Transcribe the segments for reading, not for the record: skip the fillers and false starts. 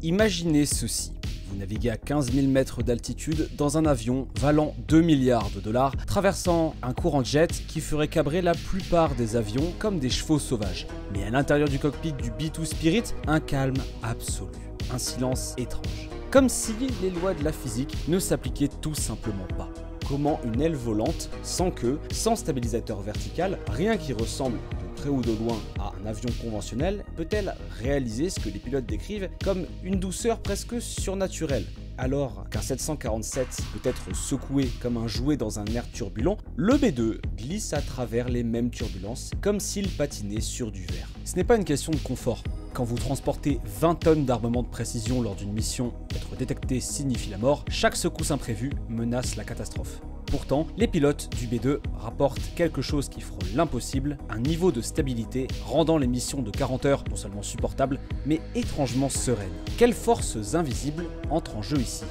Imaginez ceci. Vous naviguez à 15 000 mètres d'altitude dans un avion valant 2 milliards de dollars, traversant un courant de jet qui ferait cabrer la plupart des avions comme des chevaux sauvages. Mais à l'intérieur du cockpit du B2 Spirit, un calme absolu, un silence étrange. Comme si les lois de la physique ne s'appliquaient tout simplement pas. Comment une aile volante, sans queue, sans stabilisateur vertical, rien qui ressemble de près ou de loin à un avion conventionnel, peut-elle réaliser ce que les pilotes décrivent comme une douceur presque surnaturelle? Alors qu'un 747 peut être secoué comme un jouet dans un air turbulent, le B2 glisse à travers les mêmes turbulences comme s'il patinait sur du verre. Ce n'est pas une question de confort. Quand vous transportez 20 tonnes d'armement de précision lors d'une mission, être détecté signifie la mort, chaque secousse imprévue menace la catastrophe. Pourtant, les pilotes du B2 rapportent quelque chose qui frôle l'impossible, un niveau de stabilité rendant les missions de 40 heures non seulement supportables, mais étrangement sereines. Quelles forces invisibles entrent en jeu ici ?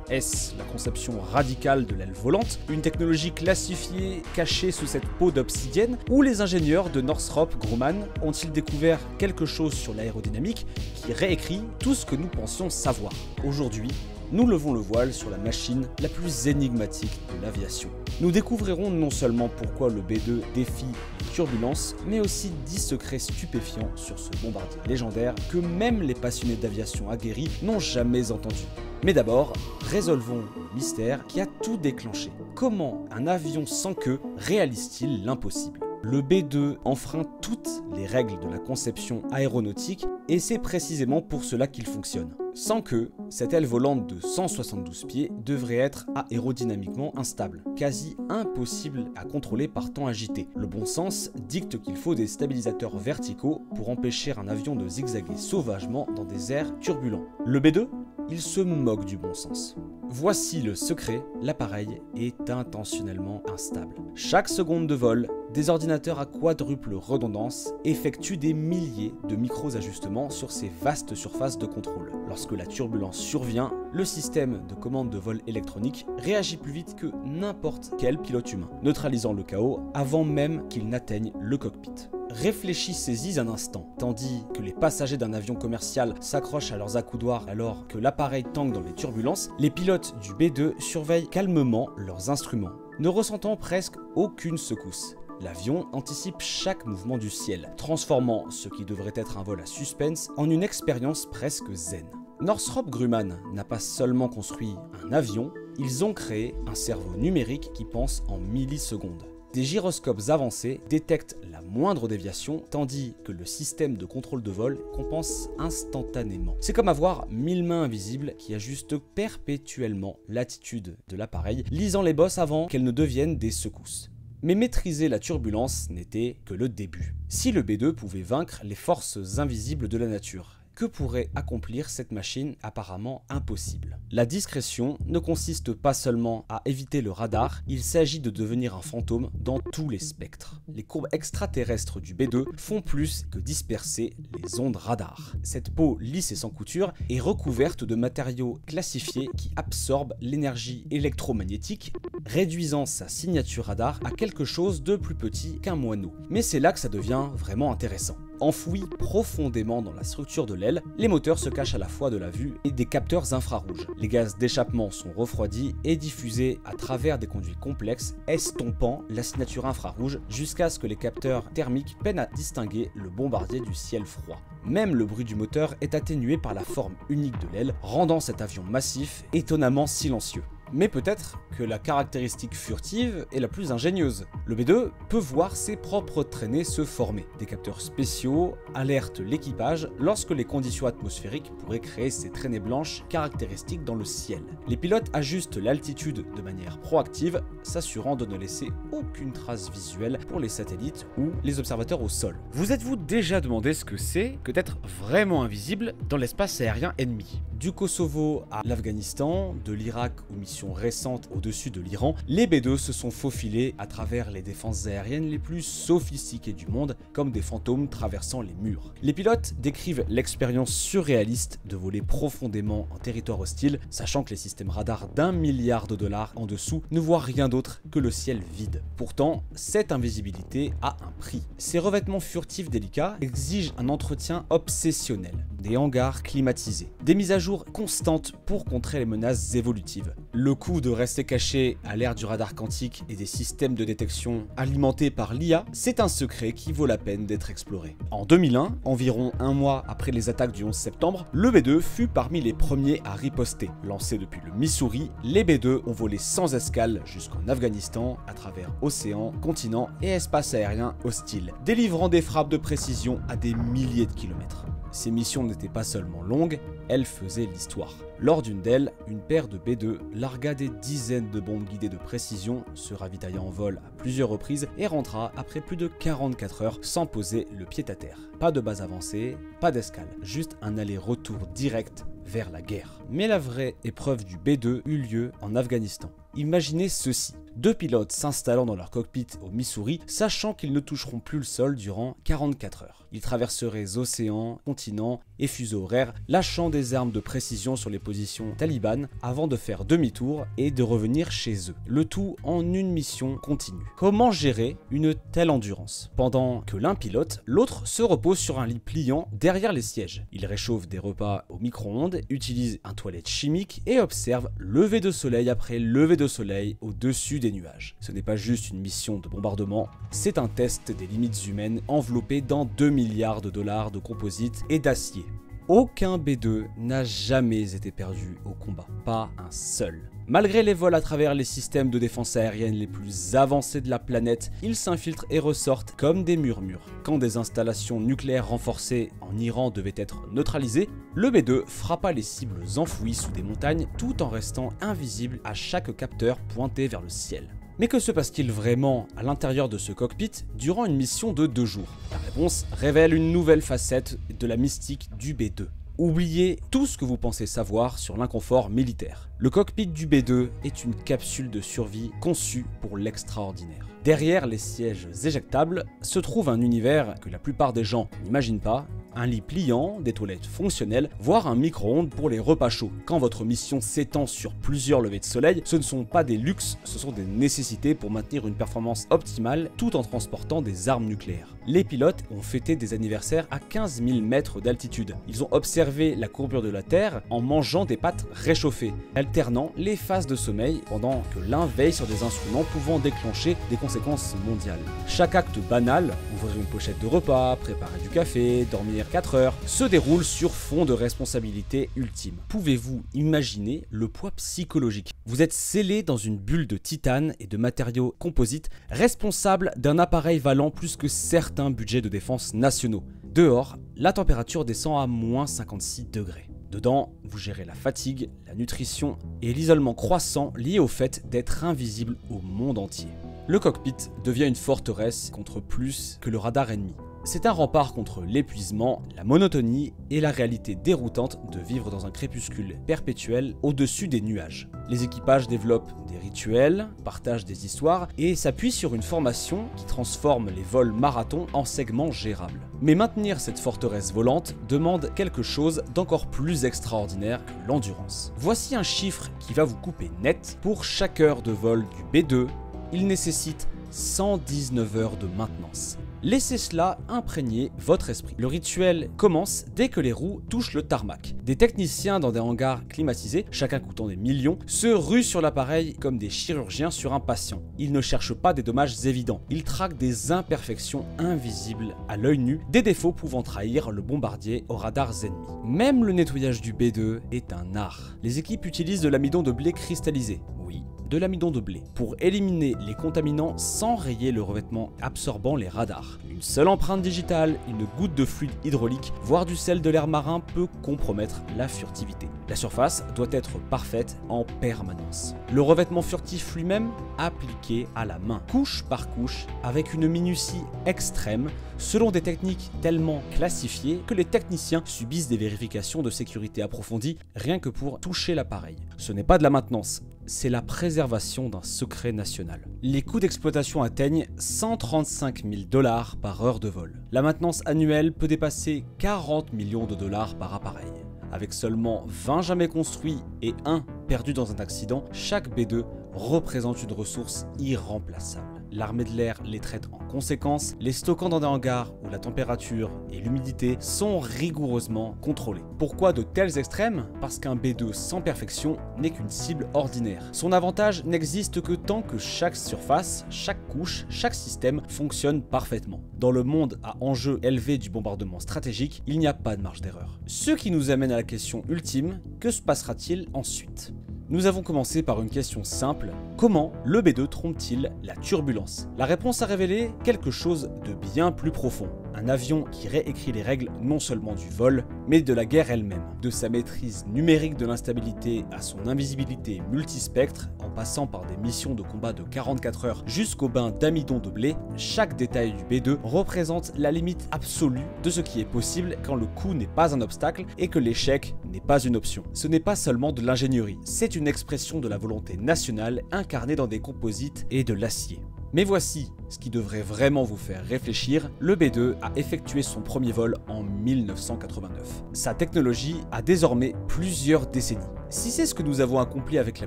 Est-ce la conception radicale de l'aile volante, une technologie classifiée cachée sous cette peau d'obsidienne, ou les ingénieurs de Northrop Grumman ont-ils découvert quelque chose sur l'aérodynamique qui réécrit tout ce que nous pensions savoir? Aujourd'hui, nous levons le voile sur la machine la plus énigmatique de l'aviation. Nous découvrirons non seulement pourquoi le B2 défie les turbulences, mais aussi 10 secrets stupéfiants sur ce bombardier légendaire que même les passionnés d'aviation aguerris n'ont jamais entendu. Mais d'abord, résolvons le mystère qui a tout déclenché. Comment un avion sans queue réalise-t-il l'impossible? Le B2 enfreint toutes les règles de la conception aéronautique et c'est précisément pour cela qu'il fonctionne. Sans queue, cette aile volante de 172 pieds devrait être aérodynamiquement instable, quasi impossible à contrôler par temps agité. Le bon sens dicte qu'il faut des stabilisateurs verticaux pour empêcher un avion de zigzaguer sauvagement dans des airs turbulents. Le B2, il se moque du bon sens. Voici le secret, l'appareil est intentionnellement instable. Chaque seconde de vol, des ordinateurs à quadruple redondance effectuent des milliers de micro-ajustements sur ces vastes surfaces de contrôle. Lorsque la turbulence survient, le système de commande de vol électronique réagit plus vite que n'importe quel pilote humain, neutralisant le chaos avant même qu'il n'atteigne le cockpit. Réfléchissez-y un instant, tandis que les passagers d'un avion commercial s'accrochent à leurs accoudoirs alors que l'appareil tangue dans les turbulences, les pilotes du B2 surveillent calmement leurs instruments, ne ressentant presque aucune secousse. L'avion anticipe chaque mouvement du ciel, transformant ce qui devrait être un vol à suspense en une expérience presque zen. Northrop Grumman n'a pas seulement construit un avion, ils ont créé un cerveau numérique qui pense en millisecondes. Des gyroscopes avancés détectent la moindre déviation, tandis que le système de contrôle de vol compense instantanément. C'est comme avoir 1000 mains invisibles qui ajustent perpétuellement l'attitude de l'appareil, lisant les bosses avant qu'elles ne deviennent des secousses. Mais maîtriser la turbulence n'était que le début. Si le B2 pouvait vaincre les forces invisibles de la nature, que pourrait accomplir cette machine apparemment impossible? La discrétion ne consiste pas seulement à éviter le radar, il s'agit de devenir un fantôme dans tous les spectres. Les courbes extraterrestres du B2 font plus que disperser les ondes radar. Cette peau lisse et sans couture est recouverte de matériaux classifiés qui absorbent l'énergie électromagnétique, réduisant sa signature radar à quelque chose de plus petit qu'un moineau. Mais c'est là que ça devient vraiment intéressant. Enfouis profondément dans la structure de l'aile, les moteurs se cachent à la fois de la vue et des capteurs infrarouges. Les gaz d'échappement sont refroidis et diffusés à travers des conduits complexes, estompant la signature infrarouge jusqu'à ce que les capteurs thermiques peinent à distinguer le bombardier du ciel froid. Même le bruit du moteur est atténué par la forme unique de l'aile, rendant cet avion massif étonnamment silencieux. Mais peut-être que la caractéristique furtive est la plus ingénieuse. Le B2 peut voir ses propres traînées se former. Des capteurs spéciaux alertent l'équipage lorsque les conditions atmosphériques pourraient créer ces traînées blanches caractéristiques dans le ciel. Les pilotes ajustent l'altitude de manière proactive, s'assurant de ne laisser aucune trace visuelle pour les satellites ou les observateurs au sol. Vous êtes-vous déjà demandé ce que c'est que d'être vraiment invisible dans l'espace aérien ennemi? Du Kosovo à l'Afghanistan, de l'Irak aux missions récentes au-dessus de l'Iran, les B2 se sont faufilés à travers les défenses aériennes les plus sophistiquées du monde, comme des fantômes traversant les murs. Les pilotes décrivent l'expérience surréaliste de voler profondément en territoire hostile, sachant que les systèmes radars d'1 milliard de dollars en dessous ne voient rien d'autre que le ciel vide. Pourtant, cette invisibilité a un prix. Ces revêtements furtifs délicats exigent un entretien obsessionnel. des hangars climatisés. Des mises à jour constantes pour contrer les menaces évolutives. Le coût de rester caché à l'ère du radar quantique et des systèmes de détection alimentés par l'IA, c'est un secret qui vaut la peine d'être exploré. En 2001, environ un mois après les attaques du 11 septembre, le B2 fut parmi les premiers à riposter. Lancés depuis le Missouri, les B2 ont volé sans escale jusqu'en Afghanistan, à travers océans, continents et espaces aériens hostiles, délivrant des frappes de précision à des milliers de kilomètres. Ces missions n'étaient pas seulement longues, elles faisaient l'histoire. Lors d'une d'elles, une paire de B2 largua des dizaines de bombes guidées de précision, se ravitailla en vol à plusieurs reprises et rentra après plus de 44 heures sans poser le pied à terre. Pas de base avancée, pas d'escale, juste un aller-retour direct vers la guerre. Mais la vraie épreuve du B2 eut lieu en Afghanistan. Imaginez ceci. 2 pilotes s'installant dans leur cockpit au Missouri, sachant qu'ils ne toucheront plus le sol durant 44 heures. Ils traverseraient océans, continents et fuseaux horaires, lâchant des armes de précision sur les positions talibanes avant de faire demi-tour et de revenir chez eux. Le tout en une mission continue. Comment gérer une telle endurance? Pendant que l'un pilote, l'autre se repose sur un lit pliant derrière les sièges. Il réchauffe des repas au micro-ondes, utilise un toilette chimique et observe lever de soleil après lever de soleil au-dessus des nuages. Ce n'est pas juste une mission de bombardement, c'est un test des limites humaines enveloppé dans 2 milliards de dollars de composite et d'acier. Aucun B2 n'a jamais été perdu au combat, pas un seul. Malgré les vols à travers les systèmes de défense aérienne les plus avancés de la planète, ils s'infiltrent et ressortent comme des murmures. Quand des installations nucléaires renforcées en Iran devaient être neutralisées, le B2 frappa les cibles enfouies sous des montagnes tout en restant invisible à chaque capteur pointé vers le ciel. Mais que se passe-t-il vraiment à l'intérieur de ce cockpit durant une mission de 2 jours? La réponse révèle une nouvelle facette de la mystique du B2. Oubliez tout ce que vous pensez savoir sur l'inconfort militaire. Le cockpit du B2 est une capsule de survie conçue pour l'extraordinaire. Derrière les sièges éjectables se trouve un univers que la plupart des gens n'imaginent pas, un lit pliant, des toilettes fonctionnelles, voire un micro-ondes pour les repas chauds. Quand votre mission s'étend sur plusieurs levées de soleil, ce ne sont pas des luxes, ce sont des nécessités pour maintenir une performance optimale tout en transportant des armes nucléaires. Les pilotes ont fêté des anniversaires à 15 000 mètres d'altitude. Ils ont observé la courbure de la Terre en mangeant des pâtes réchauffées, alternant les phases de sommeil pendant que l'un veille sur des instruments pouvant déclencher des conséquences mondiales. Chaque acte banal, ouvrir une pochette de repas, préparer du café, dormir 4 heures, se déroule sur fond de responsabilité ultime. Pouvez-vous imaginer le poids psychologique? Vous êtes scellé dans une bulle de titane et de matériaux composites, responsable d'un appareil valant plus que certains budgets de défense nationaux. Dehors, la température descend à moins 56 degrés. Dedans, vous gérez la fatigue, la nutrition et l'isolement croissant lié au fait d'être invisible au monde entier. Le cockpit devient une forteresse contre plus que le radar ennemi. C'est un rempart contre l'épuisement, la monotonie et la réalité déroutante de vivre dans un crépuscule perpétuel au-dessus des nuages. Les équipages développent des rituels, partagent des histoires et s'appuient sur une formation qui transforme les vols marathons en segments gérables. Mais maintenir cette forteresse volante demande quelque chose d'encore plus extraordinaire que l'endurance. Voici un chiffre qui va vous couper net. Pour chaque heure de vol du B2, il nécessite 119 heures de maintenance. Laissez cela imprégner votre esprit. Le rituel commence dès que les roues touchent le tarmac. Des techniciens dans des hangars climatisés, chacun coûtant des millions, se ruent sur l'appareil comme des chirurgiens sur un patient. Ils ne cherchent pas des dommages évidents, ils traquent des imperfections invisibles à l'œil nu, des défauts pouvant trahir le bombardier aux radars ennemis. Même le nettoyage du B2 est un art. Les équipes utilisent de l'amidon de blé cristallisé. Oui, de l'amidon de blé, pour éliminer les contaminants sans rayer le revêtement absorbant les radars. Une seule empreinte digitale, une goutte de fluide hydraulique, voire du sel de l'air marin peut compromettre la furtivité. La surface doit être parfaite en permanence. Le revêtement furtif lui-même, appliqué à la main, couche par couche, avec une minutie extrême, selon des techniques tellement classifiées que les techniciens subissent des vérifications de sécurité approfondies rien que pour toucher l'appareil. Ce n'est pas de la maintenance, c'est la préservation d'un secret national. Les coûts d'exploitation atteignent 135 000 $ par heure de vol. La maintenance annuelle peut dépasser 40 millions de dollars par appareil. Avec seulement 20 jamais construits et 1 perdu dans un accident, chaque B2 représente une ressource irremplaçable. l'armée de l'air les traite en conséquence, les stockant dans des hangars où la température et l'humidité sont rigoureusement contrôlées. Pourquoi de tels extrêmes? Parce qu'un B2 sans perfection n'est qu'une cible ordinaire. Son avantage n'existe que tant que chaque surface, chaque couche, chaque système fonctionne parfaitement. Dans le monde à enjeu élevé du bombardement stratégique, il n'y a pas de marge d'erreur. Ce qui nous amène à la question ultime, que se passera-t-il ensuite? Nous avons commencé par une question simple, comment le B2 trompe-t-il la turbulence? La réponse a révélé quelque chose de bien plus profond. Un avion qui réécrit les règles non seulement du vol, mais de la guerre elle-même. De sa maîtrise numérique de l'instabilité à son invisibilité multispectre, en passant par des missions de combat de 44 heures jusqu'au bain d'amidon de blé, chaque détail du B2 représente la limite absolue de ce qui est possible quand le coup n'est pas un obstacle et que l'échec n'est pas une option. Ce n'est pas seulement de l'ingénierie, c'est une expression de la volonté nationale incarnée dans des composites et de l'acier. Mais voici ce qui devrait vraiment vous faire réfléchir, le B2 a effectué son premier vol en 1989. Sa technologie a désormais plusieurs décennies. Si c'est ce que nous avons accompli avec la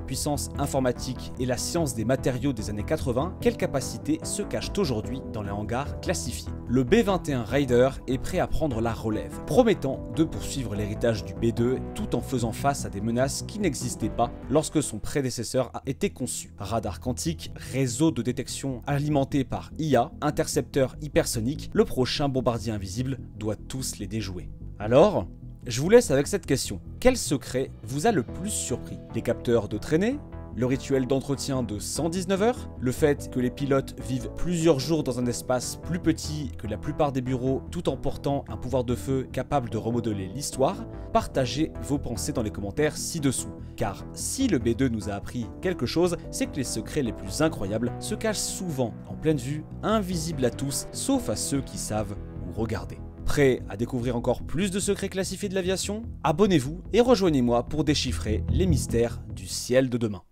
puissance informatique et la science des matériaux des années 80, quelles capacités se cachent aujourd'hui dans les hangars classifiés? Le B-21 Raider est prêt à prendre la relève, promettant de poursuivre l'héritage du B2 tout en faisant face à des menaces qui n'existaient pas lorsque son prédécesseur a été conçu. Radar quantique, réseau de détection alimenté par IA, intercepteur hypersonique, le prochain bombardier invisible doit tous les déjouer. Alors, je vous laisse avec cette question. Quel secret vous a le plus surpris? Les capteurs de traînée? Le rituel d'entretien de 119 heures? Le fait que les pilotes vivent plusieurs jours dans un espace plus petit que la plupart des bureaux tout en portant un pouvoir de feu capable de remodeler l'histoire? Partagez vos pensées dans les commentaires ci-dessous. Car si le B2 nous a appris quelque chose, c'est que les secrets les plus incroyables se cachent souvent en pleine vue, invisibles à tous, sauf à ceux qui savent où regarder. Prêt à découvrir encore plus de secrets classifiés de l'aviation? Abonnez-vous et rejoignez-moi pour déchiffrer les mystères du ciel de demain.